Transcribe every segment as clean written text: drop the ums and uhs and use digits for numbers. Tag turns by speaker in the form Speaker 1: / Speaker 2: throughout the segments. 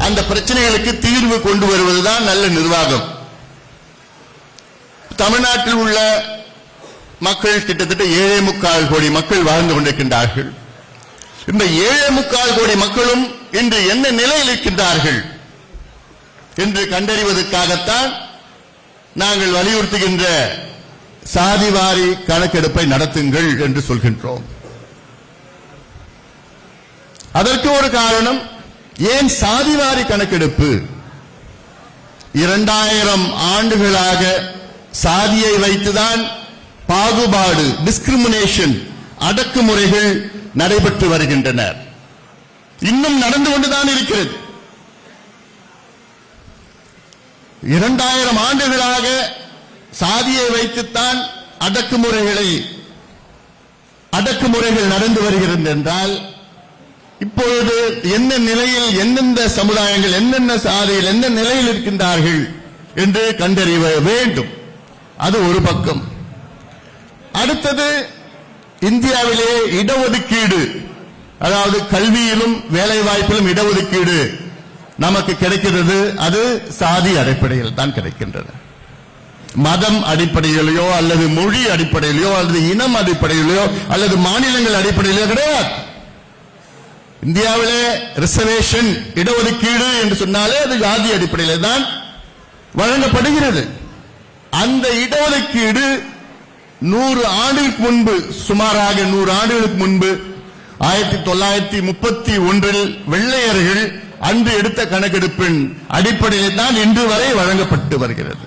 Speaker 1: அந்த பிரச்சனைகளுக்கு தீர்வு கொண்டு வருவதுதான் நல்ல நிர்வாகம். தமிழ்நாட்டில் உள்ள மக்கள் கிட்டத்தட்ட 7.25 கோடி மக்கள் வாழ்ந்து கொண்டிருக்கின்றார்கள். இந்த 7.25 கோடி மக்களும் இன்று என்ன நிலையில் இருக்கின்றார்கள் என்று கண்டறிவதற்காகத்தான் நாங்கள் வலியுறுத்துகின்ற சாதிவாரி கணக்கெடுப்பை நடத்துங்கள் என்று சொல்கின்றோம். அதற்கு ஒரு காரணம், ஏன் சாதிவாரி கணக்கெடுப்பு? 2000 ஆண்டுகளாக சாதியை வைத்துதான் பாகுபாடு, டிஸ்கிரிமினேஷன், அடக்குமுறைகள் நடைபெற்று வருகின்றன. இன்னும் நடந்து கொண்டுதான் இருக்கிறது. 2000 ஆண்டுகளாக சாதியை வைத்துத்தான் அடக்குமுறைகள் நடந்து வருகிறது என்றால், இப்பொழுது என்ன நிலையில் எந்தெந்த சமுதாயங்கள் என்னென்ன சாதியில் என்ன நிலையில் இருக்கின்றார்கள் என்று கண்டறிய வேண்டும். அது ஒரு பக்கம். அடுத்தது, இந்தியாவிலே இடஒதுக்கீடு, அதாவது கல்வியிலும் வேலை வாய்ப்பிலும் இடஒதுக்கீடு நமக்கு கிடைக்கிறது. அது சாதி அடிப்படையில் தான் கிடைக்கின்றது. மதம் அடிப்படையிலேயோ அல்லது மொழி அடிப்படையிலேயோ அல்லது இனம் அடிப்படையிலேயோ அல்லது மாநிலங்கள் அடிப்படையிலோ கிடையாது. இந்தியாவிலே ரிசர்வேஷன், இடஒதுக்கீடு என்று சொன்னாலே அது ஜாதி அடிப்படையில் தான் வழங்கப்படுகிறது. அந்த இடஒதுக்கீடு 100 ஆண்டுகளுக்கு முன்பு, சுமாராக 100 ஆண்டுகளுக்கு முன்பு 1931 வெள்ளையர்கள் அன்று எடுத்த கணக்கெடுப்பின் அடிப்படையில் தான் இன்று வரை வழங்கப்பட்டு வருகிறது.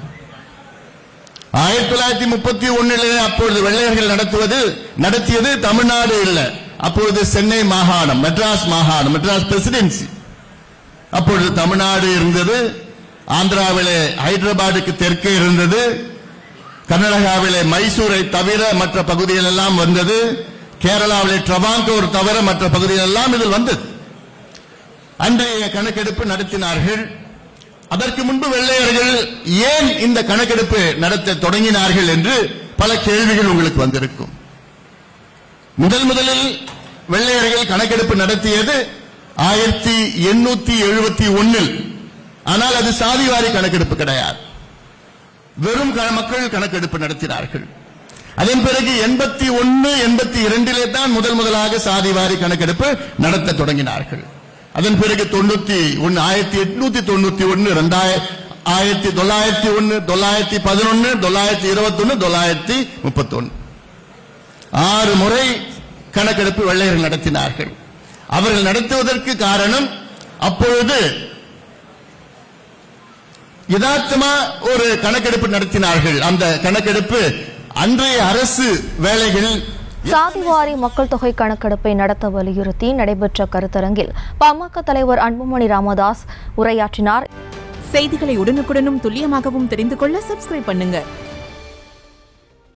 Speaker 1: 1931 அப்பொழுது வெள்ளையர்கள் நடத்தியது தமிழ்நாடு இல்லை, அப்பொழுது சென்னை மாகாணம், மெட்ராஸ் மாகாணம், மெட்ராஸ் பிரசிடென்சி. அப்பொழுது தமிழ்நாடு இருந்தது. ஆந்திராவிலே ஹைதராபாத்துக்கு தெற்கே இருந்தது. கர்நாடகாவிலே மைசூரை தவிர மற்ற பகுதிகள் எல்லாம் வந்தது. கேரளாவிலே ட்ரவாங்கூர் தவிர மற்ற பகுதிகள் எல்லாம் இதில் வந்தது. அன்றைய கணக்கெடுப்பு நடத்தினார்கள். அதற்கு முன்பு வெள்ளையர்கள் ஏன் இந்த கணக்கெடுப்பு நடத்த தொடங்கினார்கள் என்று பல கேள்விகள் உங்களுக்கு வந்திருக்கும். முதலில் வெள்ளையர்கள் கணக்கெடுப்பு நடத்தியது 1871. ஆனால் அது சாதிவாரி கணக்கெடுப்பு கிடையாது, வெறும் மக்கள் கணக்கெடுப்பு நடத்தினார்கள். அதன் பிறகு 81, 82 தான் முதலாக சாதிவாரி கணக்கெடுப்பு நடத்த தொடங்கினார்கள். அதன் பிறகு 91, 1891, 1901, 911, 921, 931, 6 முறை கணக்கெடுப்பு வெள்ளையர்கள் நடத்தினார்கள். அவர்கள் நடத்துவதற்கு காரணம், அப்பொழுது யதார்த்தமா ஒரு கணக்கெடுப்பு நடத்தினார்கள். அந்த கணக்கெடுப்பு அன்றைய அரசு வேலைகள்.
Speaker 2: சாதிவாரி மக்கள் தொகை கணக்கெடுப்பை நடத்த வலியுறுத்தி நடைபெற்ற கருத்தரங்கில் பாமக தலைவர் அன்புமணி ராமதாஸ் உரையாற்றினார்.
Speaker 3: செய்திகளை உடனுக்குடனும் துல்லியமாகவும் தெரிந்து கொள்ள சப்ஸ்கிரைப் பண்ணுங்க.